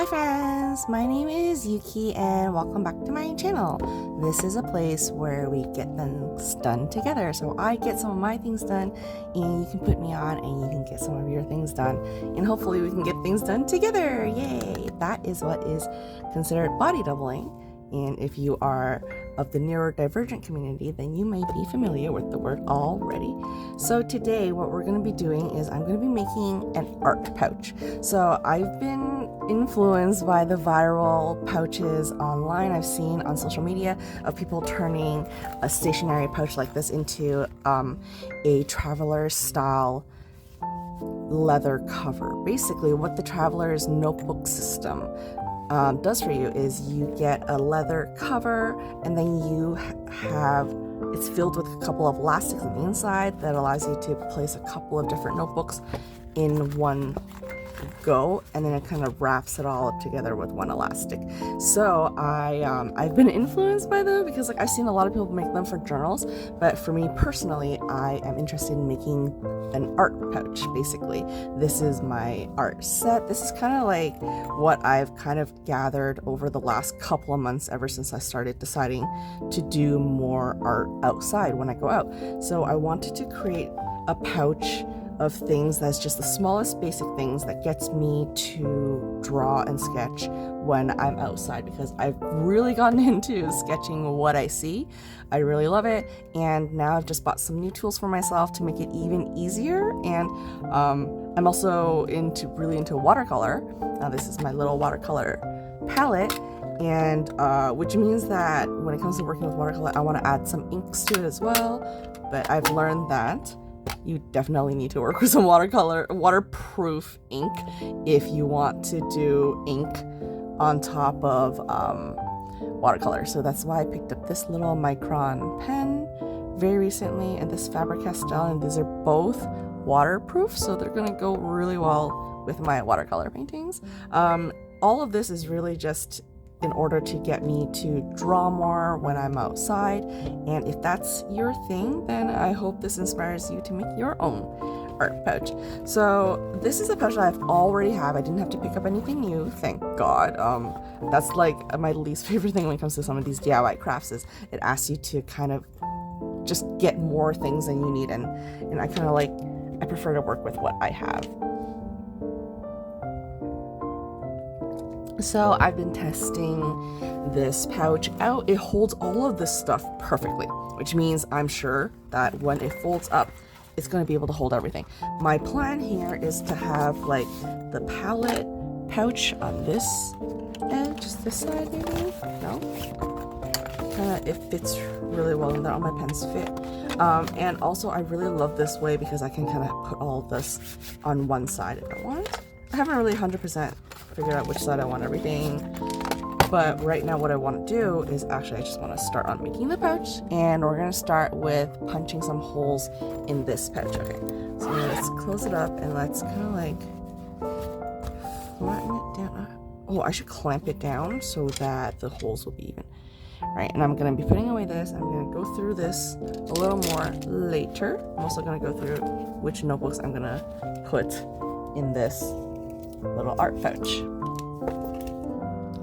friends, my name is Yuki and welcome back to my channel. This is a place where we get things done together. So I get some of my things done and you can put me on and you can get some of your things done. And hopefully we can get things done together. Yay! That is what is considered body doubling. And if you are of the neurodivergent community, then you may be familiar with the word already. So today what we're going to be doing is I'm going to be making an art pouch. So I've been influenced by the viral pouches online I've seen on social media of people turning a stationary pouch like this into a traveler style leather cover. Basically what the traveler's notebook system does for you is you get a leather cover and then you have it's filled with a couple of elastics on the inside that allows you to place a couple of different notebooks in one go, and then it kind of wraps it all up together with one elastic. So I've been influenced by them because I've seen a lot of people make them for journals, but for me personally I am interested in making an art pouch. Basically this is my art set. This is kind of like what I've kind of gathered over the last couple of months ever since I started deciding to do more art outside when I go out. So I wanted to create a pouch of things that's just the smallest basic things that gets me to draw and sketch when I'm outside, because I've really gotten into sketching what I see. I really love it, and now I've just bought some new tools for myself to make it even easier. And I'm also really into watercolor. Now this is my little watercolor palette, and which means that when it comes to working with watercolor I want to add some inks to it as well. But I've learned that you definitely need to work with some waterproof ink if you want to do ink on top of watercolor. So that's why I picked up this little micron pen very recently and this Faber-Castell, and these are both waterproof, so they're gonna go really well with my watercolor paintings. All of this is really just in order to get me to draw more when I'm outside, and if that's your thing, then I hope this inspires you to make your own art pouch. So this is a pouch that I've already have. I didn't have to pick up anything new, thank God. That's like my least favorite thing when it comes to some of these DIY crafts, is it asks you to kind of just get more things than you need, and I kind of I prefer to work with what I have. So I've been testing this pouch out. It holds all of this stuff perfectly, which means I'm sure that when it folds up, it's going to be able to hold everything. My plan here is to have the palette pouch on this edge, just this side maybe? No? It fits really well in there. All my pens fit. And also I really love this way because I can kind of put all of this on one side if I want. I haven't really 100% figured out which side I want everything, but right now what I want to do is I just want to start on making the pouch, and we're going to start with punching some holes in this pouch. Okay, so let's close it up and let's kind of flatten it down. Oh, I should clamp it down so that the holes will be even. Right, and I'm going to be putting away this. I'm going to go through this a little more later. I'm also going to go through which notebooks I'm going to put in this little art pouch.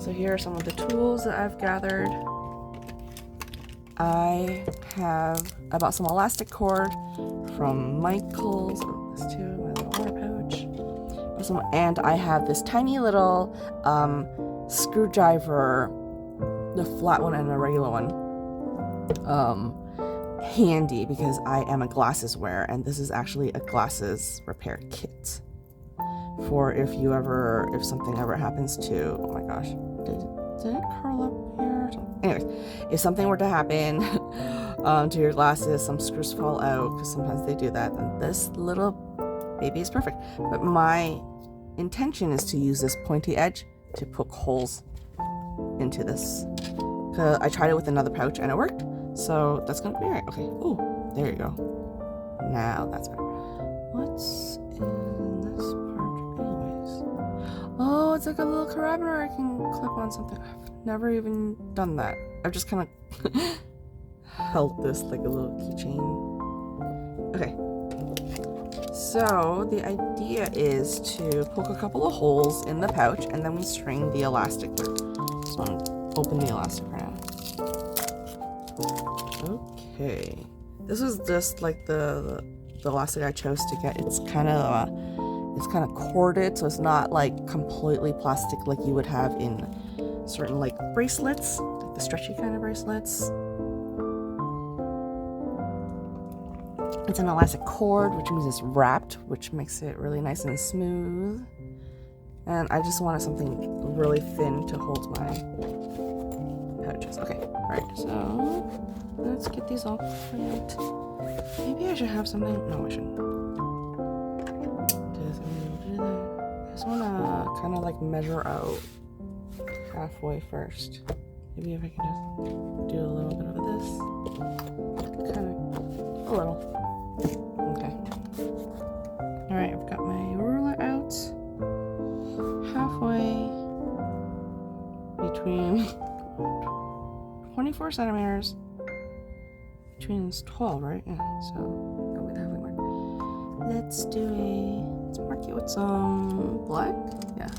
So here are some of the tools that I've gathered. I bought some elastic cord from Michael's. Oh, this too, my little water pouch. And I have this tiny little screwdriver, the flat one and a regular one, handy because I am a glasses wearer, and this is actually a glasses repair kit. For if something ever happens to, oh my gosh, did it curl up here? Anyways, if something were to happen to your glasses, some screws fall out, because sometimes they do that, then this little baby is perfect. But my intention is to use this pointy edge to poke holes into this. I tried it with another pouch and it worked, so that's gonna be right. Okay, oh, there you go. Now that's better. What's in this part anyways? Oh, it's like a little carabiner I can clip on something. I've never even done that. I've just kind of held this like a little keychain. Okay, So the idea is to poke a couple of holes in the pouch and then we string the elastic through. So I'm open the elastic right now. Okay. This was just like the elastic I chose to get. It's kind of corded, so it's not like completely plastic like you would have in certain like bracelets, like the stretchy kind of bracelets. It's an elastic cord, which means it's wrapped, which makes it really nice and smooth. And I just wanted something really thin to hold my pouches. Okay, alright, so let's get these all put. Maybe I should have something. No, I shouldn't. I just want to kind of like measure out halfway first. Maybe if I can just do a little bit of this. Kind of a little. Okay. Alright, I've got my ruler out. Halfway between 24 centimeters. Between 12, right? Yeah, so go with the halfway mark. Let's mark it with some black. Yeah.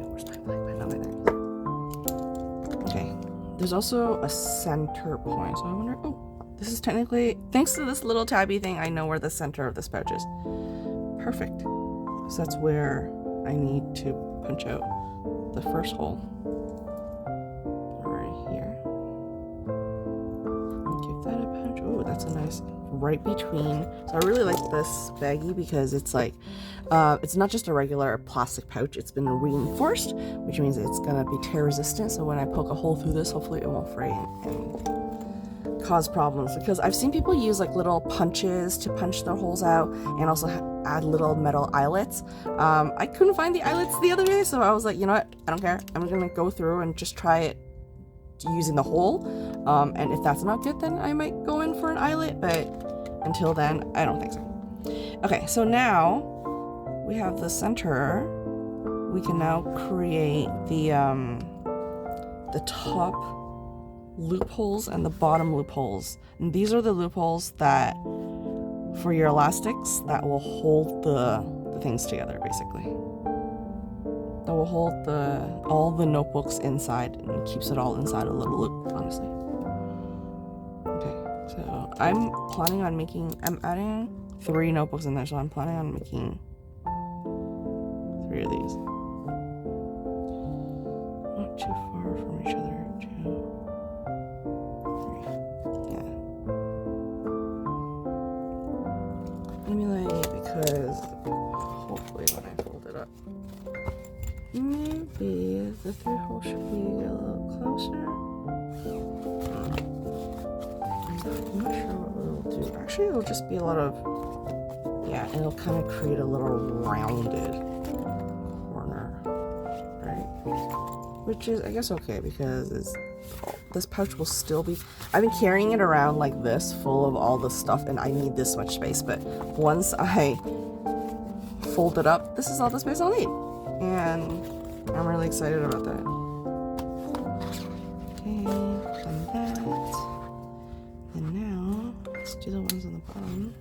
Where's my black pen? Oh, there. Okay. There's also a center point, so I wonder. Oh, this is technically, thanks to this little tabby thing, I know where the center of this pouch is. Perfect. So that's where I need to punch out the first hole. Right here. Give that a punch. Oh, that's a nice right between. So I really like this baggie because it's like, it's not just a regular plastic pouch. It's been reinforced, which means it's gonna be tear resistant. So when I poke a hole through this, hopefully it won't fray and cause problems. Because I've seen people use like little punches to punch their holes out, and also add little metal eyelets. I couldn't find the eyelets the other day, so I was like, you know what? I don't care. I'm gonna go through and just try it using the hole. And if that's not good, then I might go in for an eyelet. But until then, I don't think so. Okay, so now we have the center. We can now create the top loopholes and the bottom loopholes. And these are the loopholes that, for your elastics, that will hold the things together, basically. That will hold all the notebooks inside and keeps it all inside a little loop, honestly. Okay, so I'm adding 3 notebooks in there, so I'm planning on making 3 of these. Not too far from each other, 2, 3. Yeah. Maybe because hopefully when I fold it up, maybe the 3 holes should be a little closer. I'm not sure what it'll do. Actually, it'll just be a lot of, yeah, it'll kind of create a little rounded corner, right? Which is, I guess, okay, because this pouch will still be, I've been carrying it around like this, full of all this stuff, and I need this much space, but once I fold it up, this is all the space I'll need. And I'm really excited about that. Okay, done that. And now, let's do the ones on the bottom.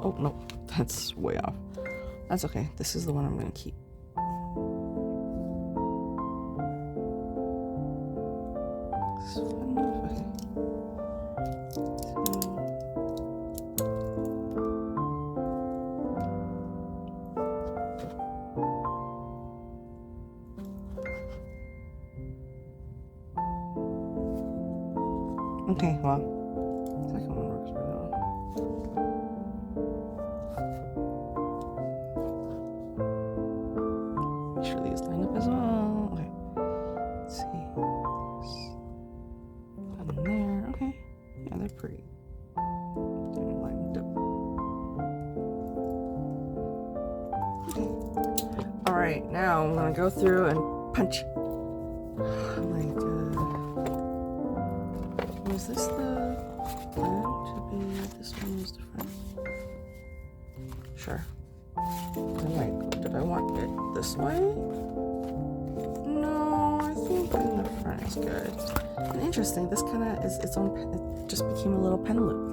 Oh, no, that's way off. That's okay. This is the one I'm going to keep. Okay, well, second one works really well. Make sure these line up as well. Okay, let's see. And Alright, now I'm gonna go through and punch. Oh my god. Was this the plan to be? This one was different. Sure. I'm like, did I want it this way? No, I think in the front is good. And interesting, this kind of is its own, it just became a little pen loop.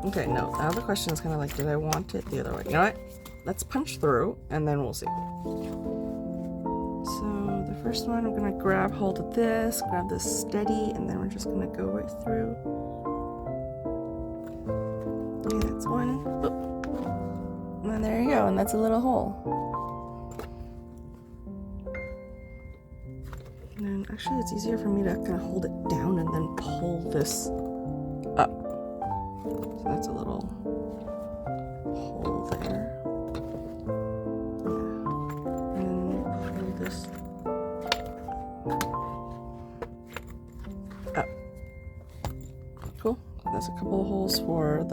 Okay, no, now the question is kind of like, did I want it the other way? You know what? Let's punch through and then we'll see. So the first one, I'm gonna grab hold of this, grab this steady, and then we're just gonna go right through. Okay, that's one. Oop. And there you go, and that's a little hole. And then actually it's easier for me to kind of hold it down and then pull this up. So that's a little hole there. Yeah. And then pull this up. Cool. There's a couple of holes for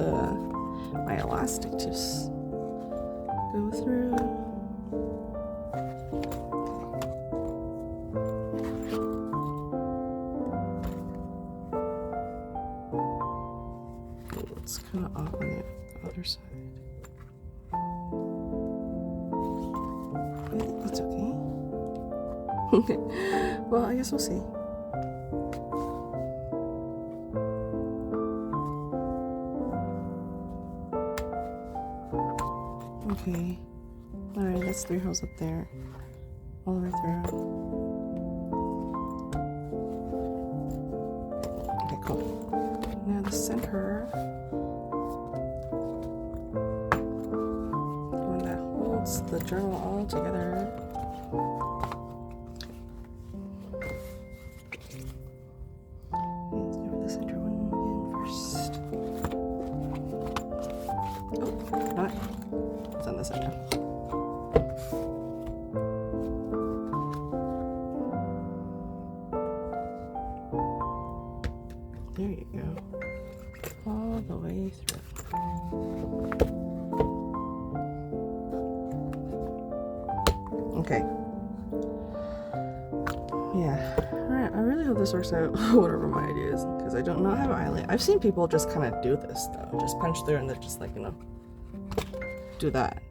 my elastic to just go through. It's kind of off on the other side. I think that's okay. Well, I guess we'll see. Okay. Alright, that's 3 holes up there. All the way through. Okay, cool. Now the center. One that holds the journal all together. Let's go for the center one again first. Oh, no. It's on this end. There you go. All the way through. Okay. Yeah. Alright, I really hope this works out, whatever my idea is, because I don't know how I I've seen people just kind of do this, though. Just punch through and they're just like, you know, do that.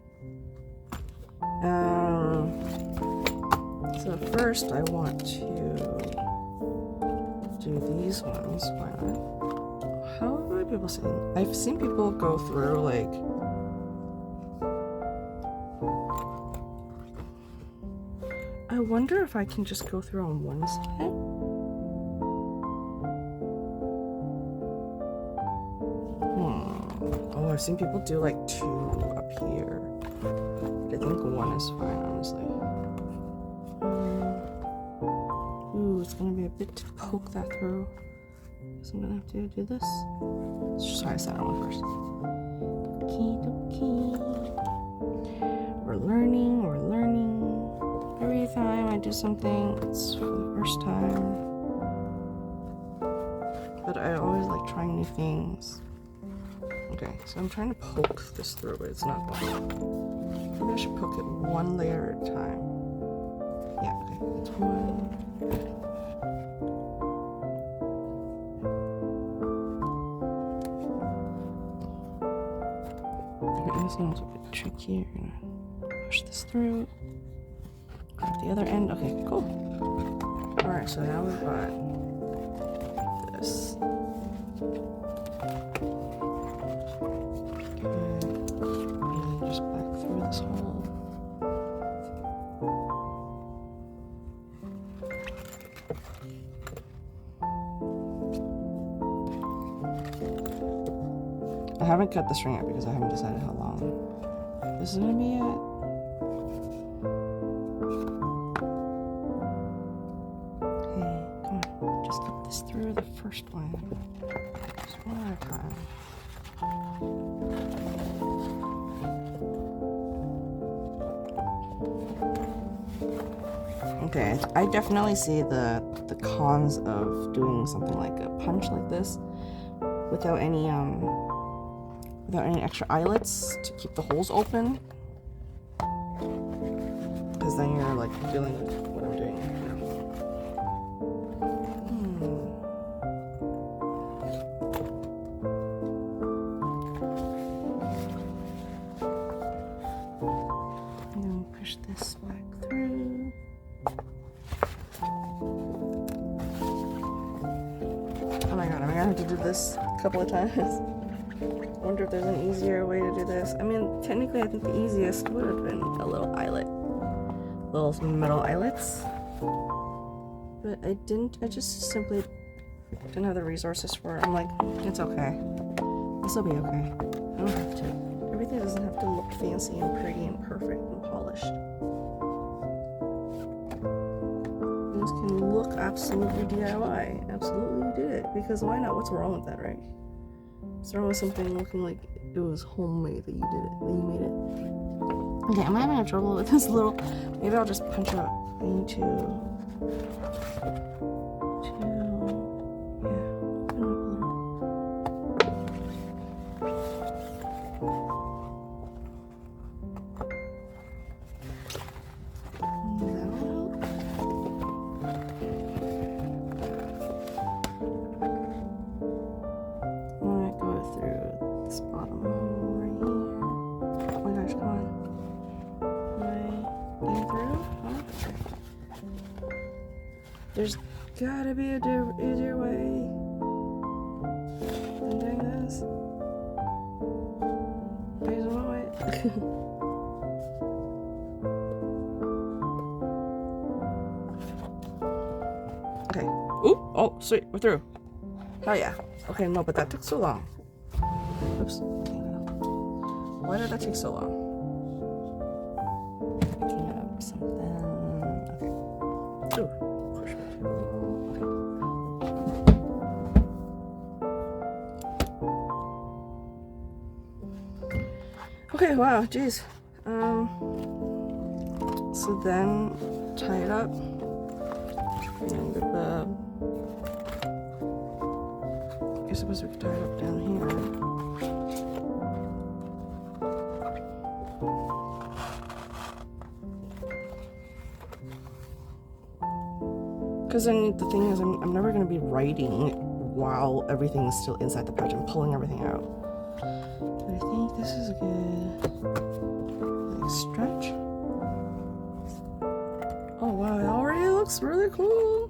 So first I want to do these ones. Why not? How have people seen? I've seen people go through like I wonder if I can just go through on one side. Oh, I've seen people do like 2 up here. But I think 1 is fine, honestly. Ooh, it's gonna be a bit to poke that through. So I'm gonna have to do this. Let's just try a center one first. Okie dokie. We're learning, we're learning. Every time I do something, it's for the first time. But I always like trying new things. Okay, so I'm trying to poke this through, but it's not going. Maybe I should poke it 1 layer at a time. Yeah, okay, it's 1. Okay, this one's a bit tricky. You're gonna push this through. At the other end. Okay, cool. Alright, so now we've got this. And just back through this hole. I haven't cut the string yet because I haven't decided how long this is gonna be yet. Through the first one. Just one at a time. Okay, I definitely see the cons of doing something like a punch like this without any extra eyelets to keep the holes open. because then you're like dealing with what I'm doing right now. I'm gonna push this back through. Oh my god, am I gonna have to do this a couple of times? I wonder if there's an easier way to do this. I mean, technically, I think the easiest would have been a little eyelet. Little metal eyelets. But I just simply didn't have the resources for it. I'm like, it's okay. This will be okay. I don't have to. Everything doesn't have to look fancy and pretty and perfect and polished. Things can look absolutely DIY. Absolutely you did it. Because why not? What's wrong with that, right? What's wrong with something looking like it was homemade that you did it, that you made it? Okay, I'm having trouble with this little. Maybe I'll just punch out. I need to. There's gotta be a easier way than doing this. There's one way. Okay. Oop! Oh, sweet, we're through. Oh yeah. Okay, no, but that took so long. Oops. Why did that take so long? Picking up something. Okay. Ooh. Okay, wow, jeez. So then tie it up and get the. I suppose we could tie it up down here. Because then the thing is, I'm never going to be writing while everything is still inside the pouch. I'm pulling everything out. But I think this is a good stretch. Oh wow, it already looks really cool.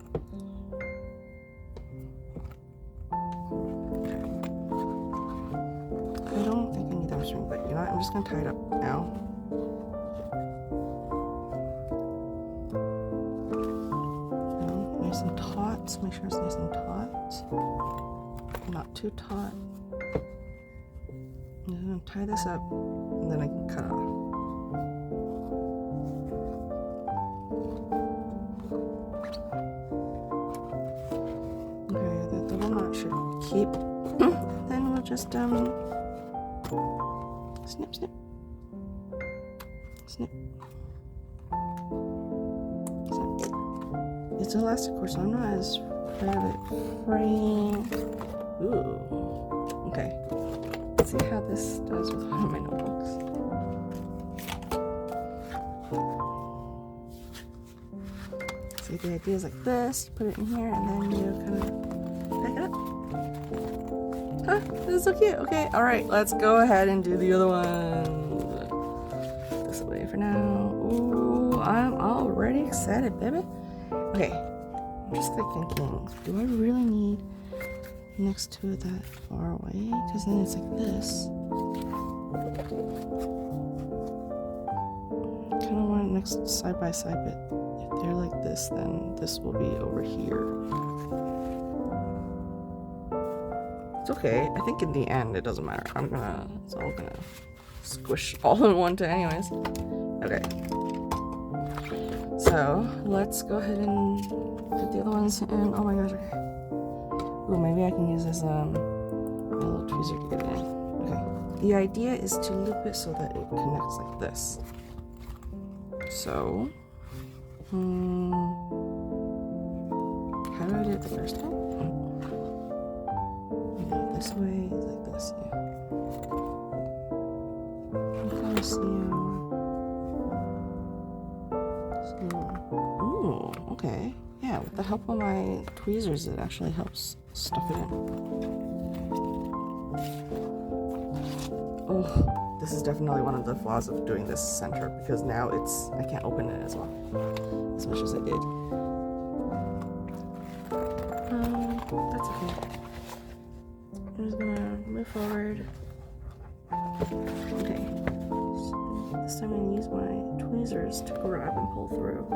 I don't think I need that string, but you know what? I'm just going to tie it up now. Nice and taut. Make sure it's nice and taut. Not too taut. I'm going to tie this up and then I can cut it off. Okay, the double knot should keep. Then we'll just snip, snip, snip. It's elastic cord, so I'm not as afraid of it fraying. Ooh. Okay. Let's see how this does with one of my notebooks. See, the idea is like this. You put it in here, and then you kind of pick it up. Huh? This is so cute. Okay, alright. Let's go ahead and do the other one. This away for now. Ooh, I'm already excited, baby. Okay, I'm just like thinking, do I really need next to it that far away? Because then it's like this. I kind of want it next side by side, but if they're like this, then this will be over here. It's okay. I think in the end it doesn't matter. It's all gonna squish all in one to anyways. Okay. So let's go ahead and put the other ones in. Oh my gosh, okay. Ooh, maybe I can use this my little tweezer to get it in. Okay. The idea is to loop it so that it connects like this. So, how do I do it the first time? This way, like this, yeah. I'm trying to see okay. Yeah, with the help of my tweezers, it actually helps stuff it in. Oh, this is definitely one of the flaws of doing this center, because now I can't open it as well, as much as I did. That's okay. I'm just gonna move forward. Okay. So this time I'm gonna use my tweezers to grab and pull through.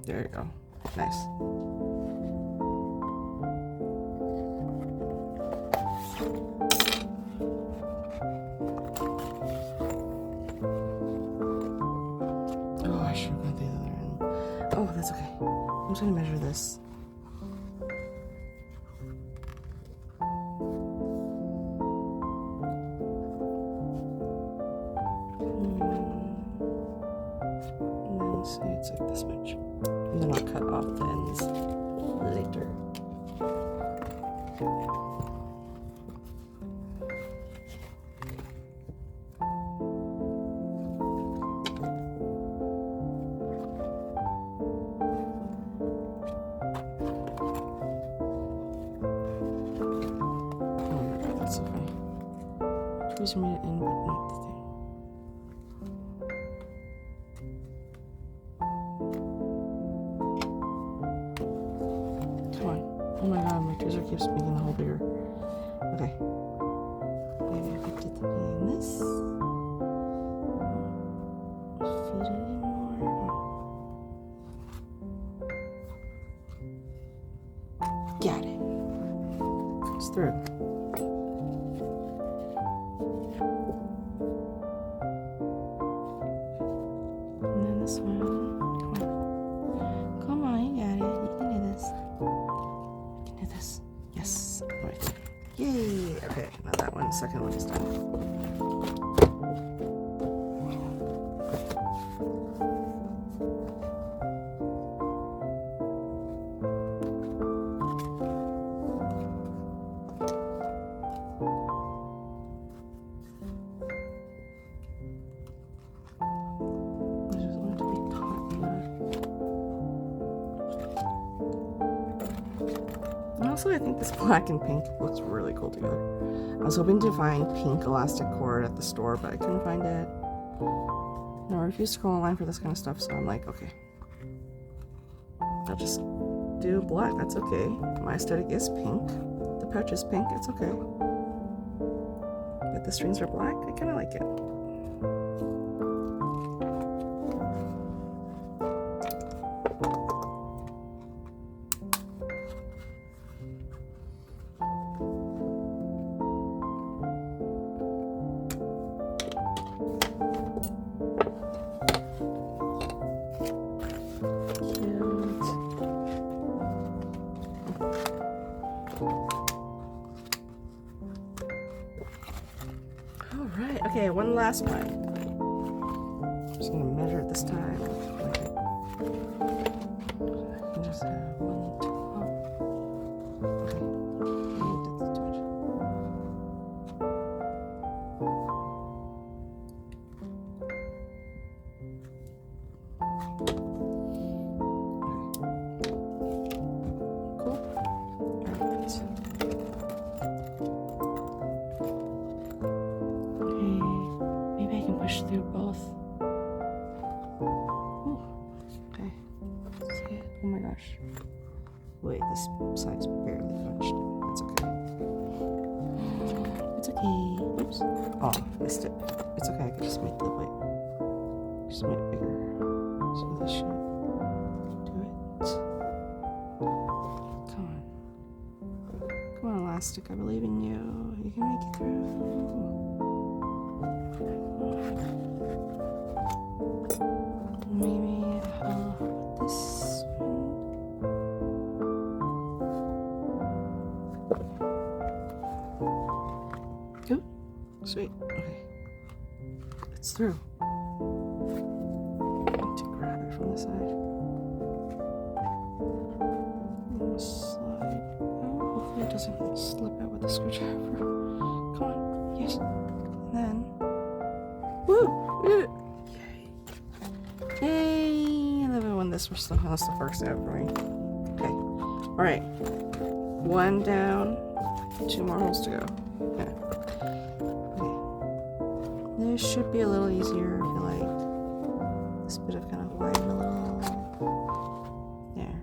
There you go. Nice. Oh, I should have got the other end. Oh, that's okay. I'm just gonna measure this. And then say it's like this much. And then I'll cut off the ends later. That's so funny. Tweezer made it in, but not the thing. Come on. Oh my god, my tweezer keeps making the hole bigger. Okay. Maybe I could get the thing in this. Feed it in more. Got it. It's through. And then this one. Come on, you got it. You can do this. You can do this. Yes. Right. Yay. Okay, now that one, second one is done. Also, I think this black and pink looks really cool together. I was hoping to find pink elastic cord at the store, but I couldn't find it. And I refuse to go online for this kind of stuff, so I'm like, okay. I'll just do black, that's okay. My aesthetic is pink. The pouch is pink, it's okay. But the strings are black, I kind of like it. Alright, okay, one last one. I'm just gonna measure it this time. Okay. I just have one, two, okay. I did this too much. Cool. Alright. Push through both. Ooh. Okay. See it? Oh my gosh. Wait, this side's barely punched. It's okay. It's okay. Oops. Oh, missed it. It's okay. I can just make the white. Just make it bigger. So this should do it. Come on. Come on, elastic. I believe in you. You can make it through. Maybe this one. Good. Sweet. Okay. It's through. I need to grab it from the side. And slide. Oh. doesn't slip out with the screwdriver. Come on, yes. And then, woo! Yay! Yay! I love it when this stuff works out for me. Okay. All right. One down. 2 more holes to go. Okay. This should be a little easier. I feel like this bit of kind of widen a little. There.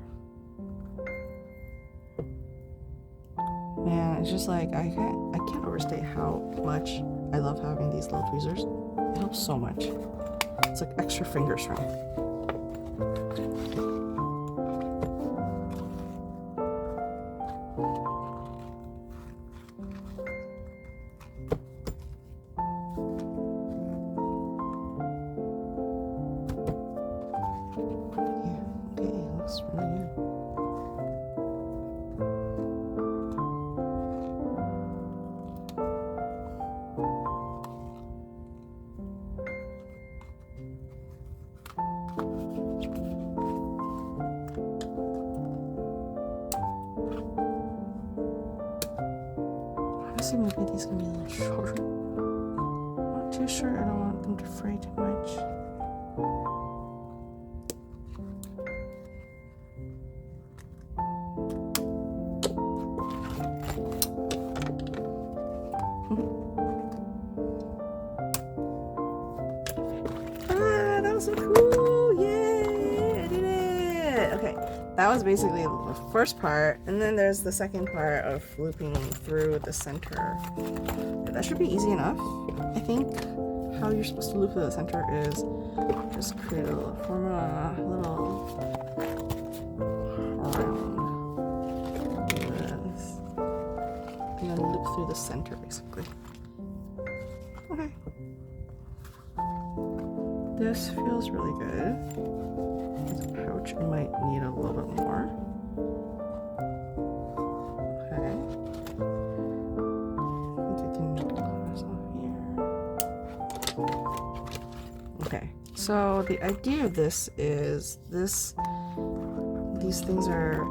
Man, it's just like I can't overstate how much I love having these little tweezers. It helps so much. It's like extra finger strength. Maybe these can be a little shorter. Not too sure. I don't want them to fray too much. That was so cool! Yay! I did it! Okay, that was basically the first part, and then there's the second part of looping through the center. But that should be easy enough. I think how you're supposed to loop through the center is just create a little, form a little round like this, and then loop through the center basically. Okay. This feels really good. This pouch might need a little bit more. Okay. I think I can pull this off here. Okay. So the idea of this is these things are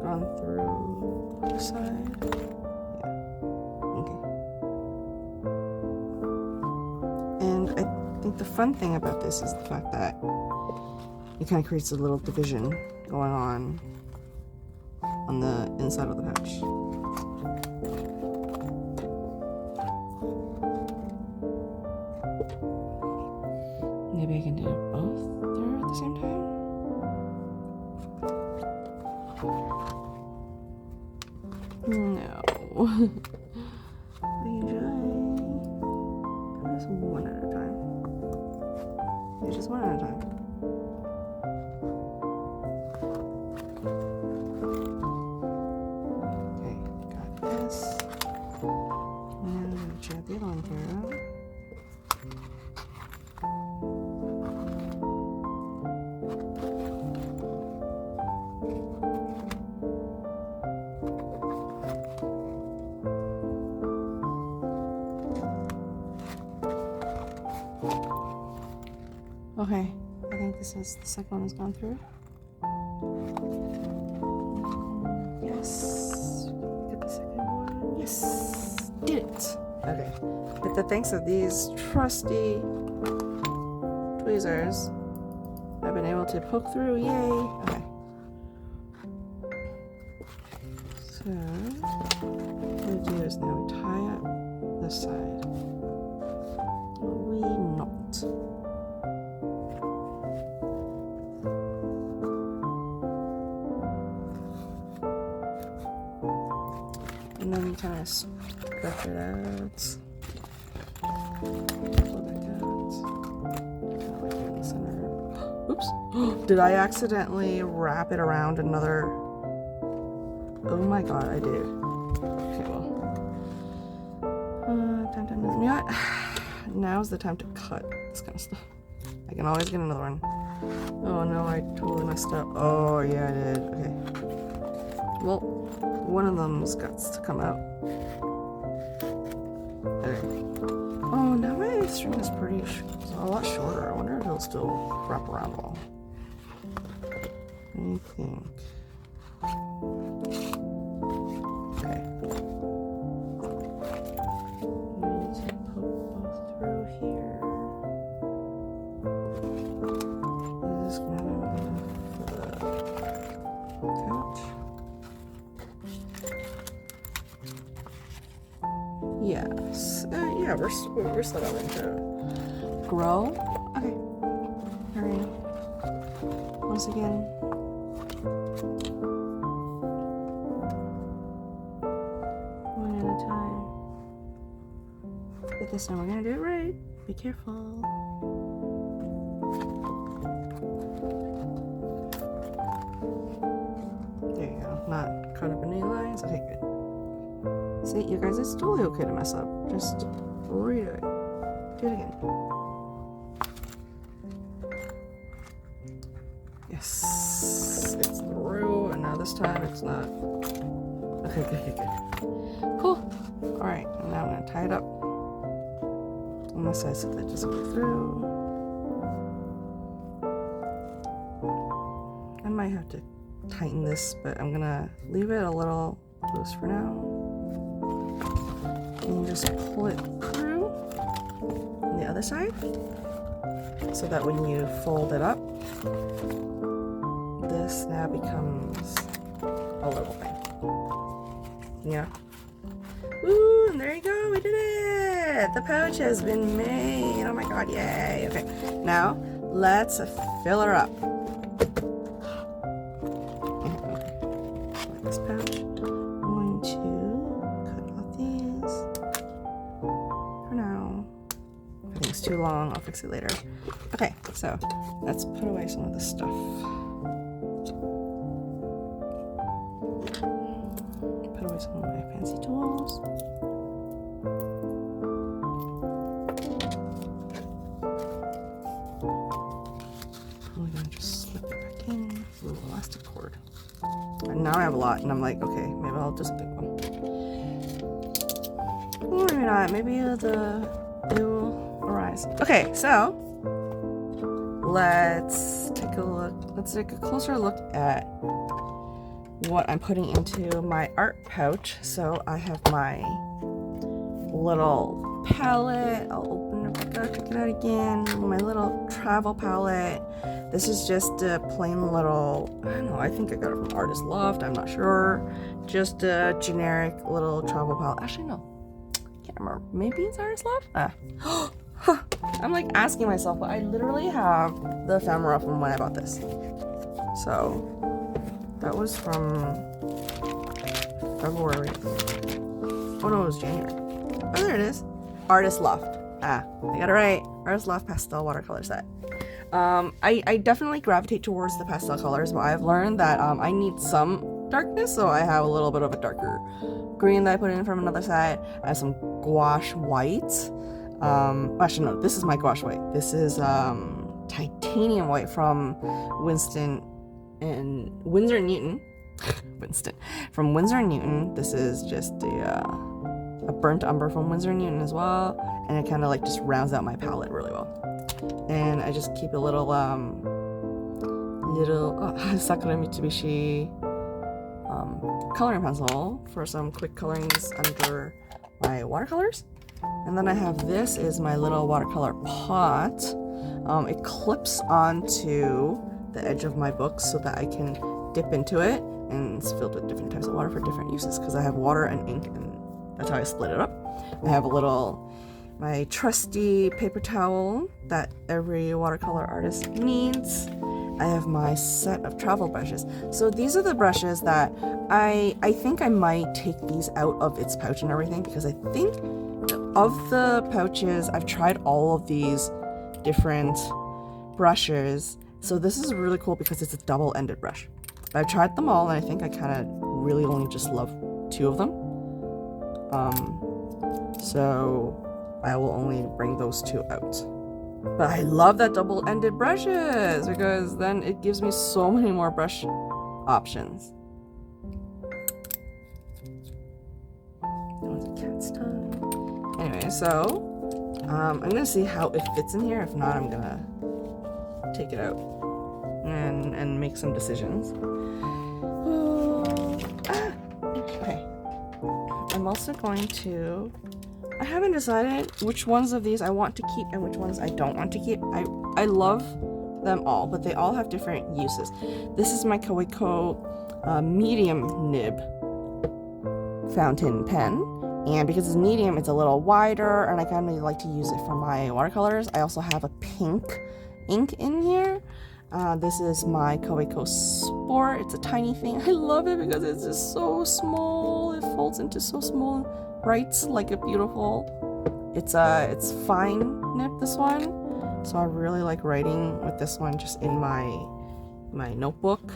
gone through the side. I think the fun thing about this is the fact that it kind of creates a little division going on the inside of the pouch. Maybe I can do both there at the same time. No. Just one at a time. Yeah, just one at a time. Okay, got this. And I'm gonna jab the other one here. Okay, I think this is the second one has gone through. Yes, get the second one. Yes, did it. Okay, with the thanks of these trusty tweezers, I've been able to poke through. Yay! Okay. So what we do is now we tie up this side. We knot. And then you kind of stretch it out. Pull back out. Kind of like in the center. Oops. Did I accidentally wrap it around another? Oh my god, I did. Okay, well. You know what? Now's the time to cut this kind of stuff. I can always get another one. Oh no, I totally messed up. Oh yeah, I did. Okay. Well, one of them's got to come out. Okay. Oh, now my string is a lot shorter. I wonder if it'll still wrap around well. Let me think. Okay. We need to poke both through here. This is gonna be for the couch. Yes. Yeah, we're still going to grow. Okay. Alright. Once again. One at a time. But this time we're gonna do it right. Be careful. There you go. Not caught up in any lines. Okay, good. See, you guys, it's totally okay to mess up. Just redo it. Do it again. Yes, it's through, and now this time it's not. Okay, good. Cool. All right, and now I'm gonna tie it up on the side so that it doesn't go through. I might have to tighten this, but I'm gonna leave it a little loose for now. And just pull it through on the other side so that when you fold it up, this now becomes a little thing. Yeah. Ooh, and there you go, we did it! The pouch has been made. Oh my god, yay! Okay, now let's fill her up. This pouch. I'm going to cut off these for now. I think it's too long. I'll fix it later. Okay, so let's put away some of the stuff. Put away some of my fancy tools. I'm gonna just slip it back in. Ooh, elastic cord. And now I have a lot, and I'm like, okay, maybe I'll just pick one. Or maybe not. Maybe it will arise. Okay, so let's take a look. Let's take a closer look at what I'm putting into my art pouch. So I have my little palette. I'll open it back up, check it out again. My little travel palette. This is just a plain little, I don't know, I think I got it from Artist Loft, I'm not sure. Just a generic little travel palette. Actually, no, can't remember. Maybe it's Artist Loft? I'm like asking myself, but I literally have the ephemera from when I bought this. So, that was from February. Oh no, it was January. Oh, there it is. Artist Loft. I got it right. Artist Loft pastel watercolor set. I definitely gravitate towards the pastel colors, but I've learned that I need some darkness, so I have a little bit of a darker green that I put in from another side. I have some gouache white. Actually no, this is my gouache white. This is titanium white from Winsor & Newton. From Winsor & Newton. This is just a burnt umber from Winsor & Newton as well, and it kind of like just rounds out my palette really well. And I just keep a little Sakura Mitsubishi coloring pencil for some quick colorings under my watercolors. And then I have this is my little watercolor pot. It clips onto the edge of my book so that I can dip into it, and it's filled with different types of water for different uses because I have water and ink, and that's how I split it up. I have my trusty paper towel that every watercolor artist needs. I have my set of travel brushes. So these are the brushes that I think I might take these out of its pouch and everything, because I think of the pouches, I've tried all of these different brushes. So this is really cool because it's a double-ended brush. I've tried them all, and I think I kind of really only just love 2 of them. So I will only bring those 2 out. But I love that double-ended brushes because then it gives me so many more brush options. That one's a cat's tongue. Anyway, so I'm gonna see how it fits in here. If not, I'm gonna take it out and make some decisions. Okay. also going to, I haven't decided which ones of these I want to keep and which ones I don't want to keep. I love them all, but they all have different uses. This is my Kaweco medium nib fountain pen, and because it's medium, it's a little wider, and I kind of like to use it for my watercolors. I also have a pink ink in here. This is my Kaweco Sport. It's a tiny thing. I love it because it's just so small. It folds into so small, writes like a beautiful. It's fine nib, this one. So I really like writing with this one just in my notebook.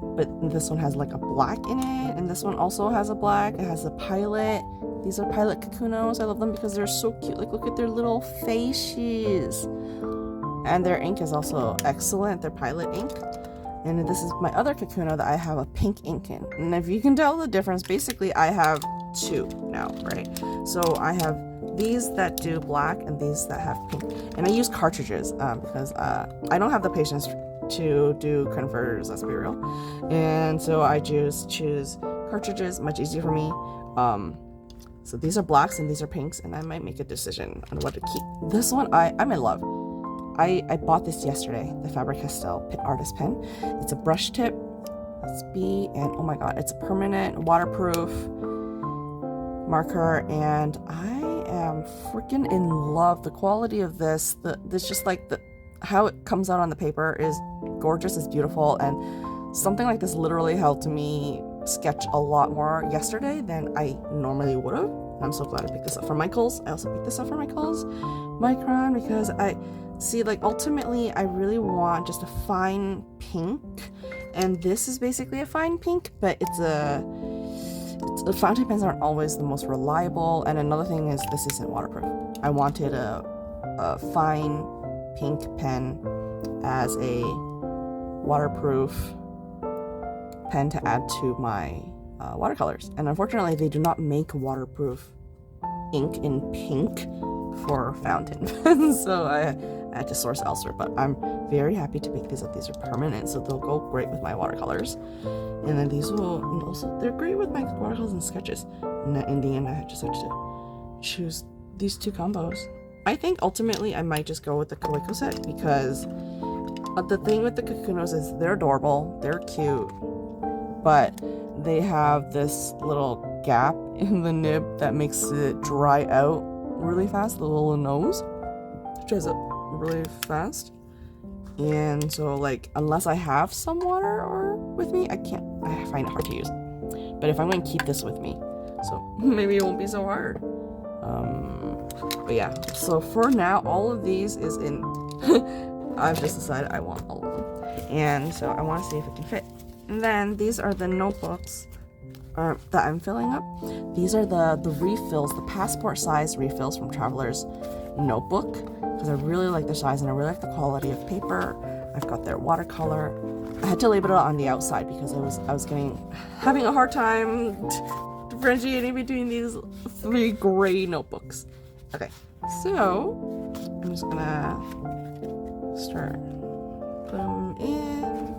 But this one has like a black in it, and this one also has a black. It has a Pilot. These are Pilot Kakunos. I love them because they're so cute. Like, look at their little faces. And their ink is also excellent. They're Pilot ink. And this is my other Kakuno that I have a pink ink in. And if you can tell the difference, basically I have two now, right? So I have these that do black and these that have pink. And I use cartridges because I don't have the patience to do converters, let's be real. And so I just choose cartridges, much easier for me. So these are blacks and these are pinks, and I might make a decision on what to keep. This one I'm in love. I bought this yesterday, the Faber-Castell Pit Artist pen. It's a brush tip, it's B, and oh my god, it's a permanent waterproof marker, and I am freaking in love. The quality of this, just like how it comes out on the paper is gorgeous, it's beautiful, and something like this literally helped me sketch a lot more yesterday than I normally would have. I'm so glad I picked this up for Michaels. I also picked this up for Michaels Micron because I see, like, ultimately I really want just a fine pink, and this is basically a fine pink, but the fountain pens aren't always the most reliable. And another thing is this isn't waterproof. I wanted a fine pink pen as a waterproof pen to add to my watercolors, and unfortunately they do not make waterproof ink in pink for fountain pens, so I had to source elsewhere. But I'm very happy to pick these up. These are permanent, so they'll go great with my watercolors, and then these will also, they're great with my watercolors and sketches. And in the end I just had to choose these two combos. I think ultimately I might just go with the Kaweco set, because the thing with the Kakunos is they're adorable, they're cute, but they have this little gap in the nib that makes it dry out really fast, the little nose dries out really fast. And so, like, unless I have some water or with me, I find it hard to use. But if I'm going to keep this with me, so maybe it won't be so hard. But yeah, so for now, all of these is in I've just decided I want all of them, and so I want to see if it can fit. And then these are the notebooks that I'm filling up. These are the refills, the passport size refills from Traveler's Notebook, because I really like their size and I really like the quality of paper. I've got their watercolor. I had to label it on the outside because I was having a hard time differentiating between these three gray notebooks. Okay, so I'm just gonna start put them in.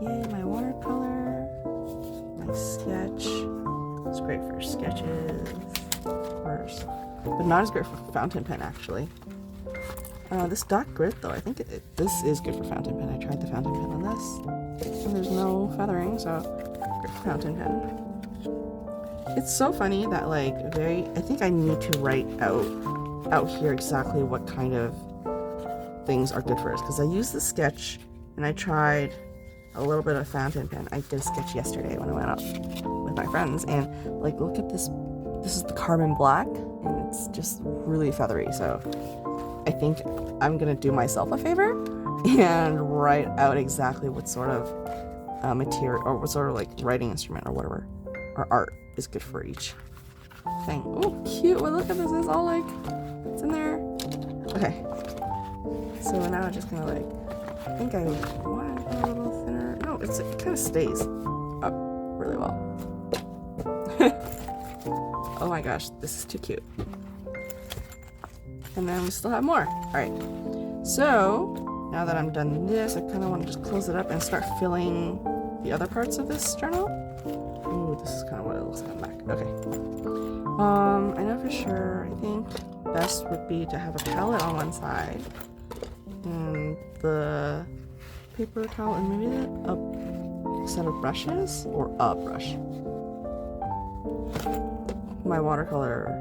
Yay, my watercolor, my sketch. It's great for sketches, but not as great for fountain pen actually. This dark grit though, I think this is good for fountain pen. I tried the fountain pen on this, and there's no feathering, so great for fountain pen. It's so funny that, like, I think I need to write out here exactly what kind of things are good for us, because I used the sketch and I tried a little bit of fountain pen. I did a sketch yesterday when I went out with my friends, and, like, look at this. This is the carbon black, and it's just really feathery. So I think I'm gonna do myself a favor and write out exactly what sort of material, or what sort of, like, writing instrument or whatever, or art is good for each thing. Oh, cute. Well, look at this. It's all, like, it's in there. Okay. So now I'm just gonna, like, I think I want it a little thinner. No, it kind of stays up really well. Oh my gosh, this is too cute. And then we still have more. Alright, so now that I'm done this, I kind of want to just close it up and start filling the other parts of this journal. this is kind of what it looks like on the back. Okay. I know for sure, I think best would be to have a palette on one side and the paper towel and maybe a set of brushes or a brush. My watercolor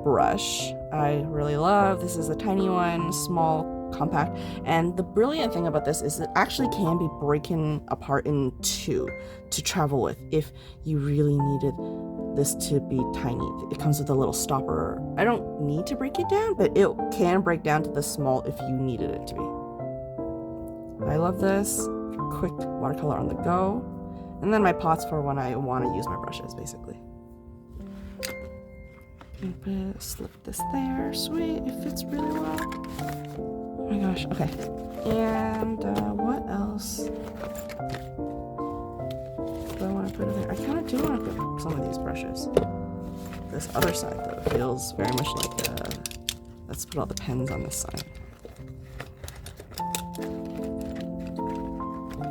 brush I really love. This is a tiny one, small, compact, and the brilliant thing about this is it actually can be broken apart in two to travel with if you really needed this to be tiny. It comes with a little stopper. I don't need to break it down, but it can break down to the small if you needed it to be. I love this. Quick watercolor on the go. And then my pots for when I want to use my brushes, basically. Slip this there. Sweet, it fits really well. Oh my gosh, okay. And what else do I want to put in there? I kind of do want to put some of these brushes. This other side, though, feels very much like let's put all the pens on this side.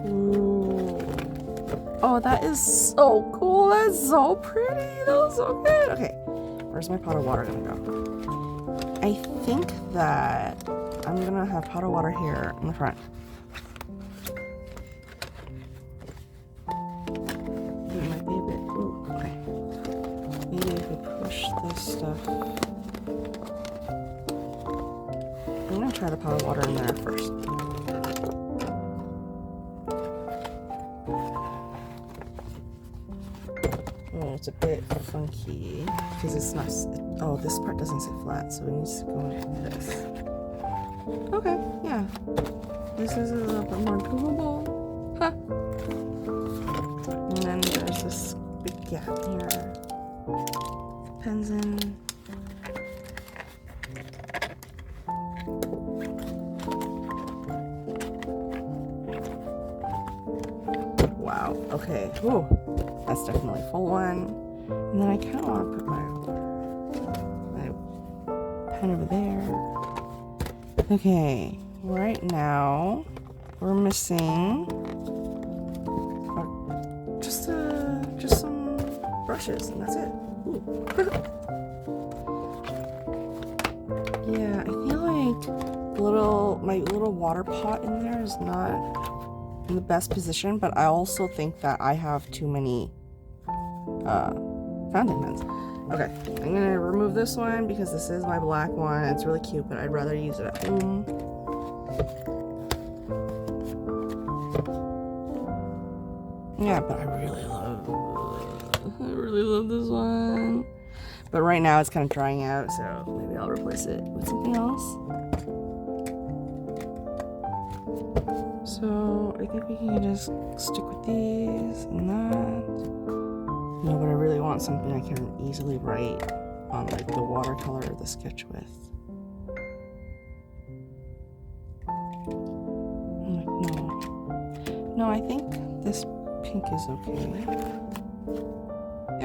Ooh. Oh, that is so cool. That's so pretty. That looks so good. Okay, where's my pot of water gonna go? I think that I'm gonna have pot of water here in the front. It might be a bit. Ooh, okay. Maybe if we push this stuff. I'm gonna try the pot of water in there first. Oh, it's a bit funky because it's not. Oh, this part doesn't sit flat, so it needs to go like this. Okay, yeah. This is a little bit more doable. Huh. And then there's this big gap here. Pens in. Wow. Okay. Ooh, that's definitely a full one. And then I kind of want to put my pen over there. Okay, right now we're missing just some brushes, and that's it. Ooh. Yeah, I feel like my little water pot in there is not in the best position, but I also think that I have too many fountain pens. Okay, I'm gonna remove this one because this is my black one. It's really cute, but I'd rather use it at home. Yeah, but I really love this one. But right now it's kind of drying out, so maybe I'll replace it with something else. So I think we can just stick with these and that. No, but I really want something I can easily write on, like the watercolor or the sketch with. I'm like, no, I think this pink is okay.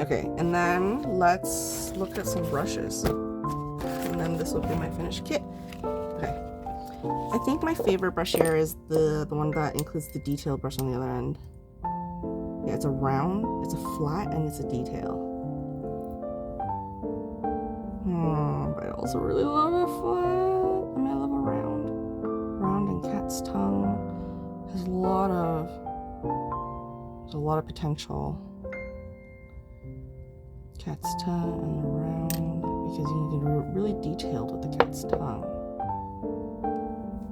Okay, and then let's look at some brushes. And then this will be my finished kit. Okay. I think my favorite brush here is the one that includes the detail brush on the other end. Yeah, it's a round, it's a flat, and it's a detail. But I also really love a flat. I mean, I love a round. Round and cat's tongue has a lot of potential. Cat's tongue and the round, because you can get really detailed with the cat's tongue.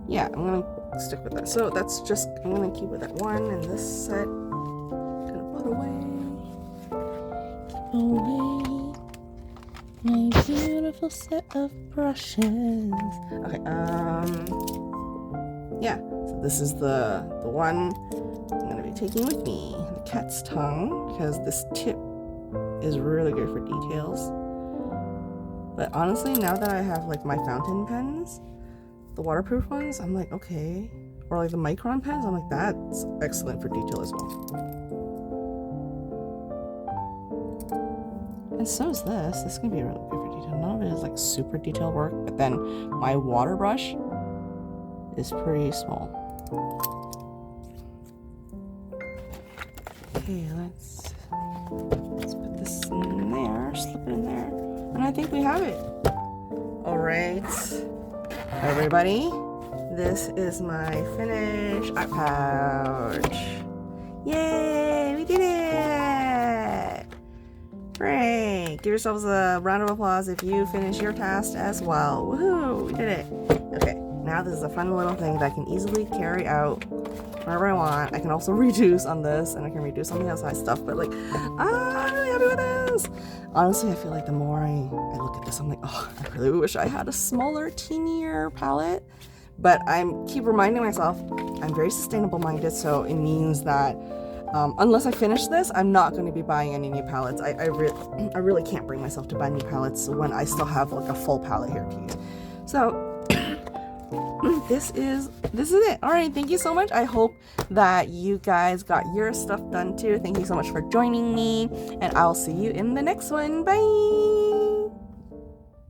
Yeah, I'm gonna stick with that. So that's just, I'm gonna keep with that one, and this set away my beautiful set of brushes. Okay, yeah, so this is the one I'm gonna be taking with me, the cat's tongue, because this tip is really good for details. But honestly, now that I have like my fountain pens, the waterproof ones, I'm like, okay, or like the micron pens, I'm like, that's excellent for detail as well. And so is this. This is going to be really good for detail. None of it is like super detailed work, but then my water brush is pretty small. Okay, let's Let's put this in there, slip it in there, and I think we have it. All right, everybody, this is my finished art pouch. Yay, we did it! Great! Give yourselves a round of applause if you finish your task as well. Woohoo! We did it! Okay, now this is a fun little thing that I can easily carry out wherever I want. I can also reduce on this, and I can reduce on the outside stuff, but like, I'm really happy with this! Honestly, I feel like the more I look at this, I'm like, oh, I really wish I had a smaller, teenier palette. But I keep reminding myself, I'm very sustainable minded, so it means that unless I finish this, I'm not going to be buying any new palettes. I really can't bring myself to buy new palettes when I still have like a full palette here to use. So this is it. All right, thank you so much. I hope that you guys got your stuff done too. Thank you so much for joining me, and I'll see you in the next one. Bye.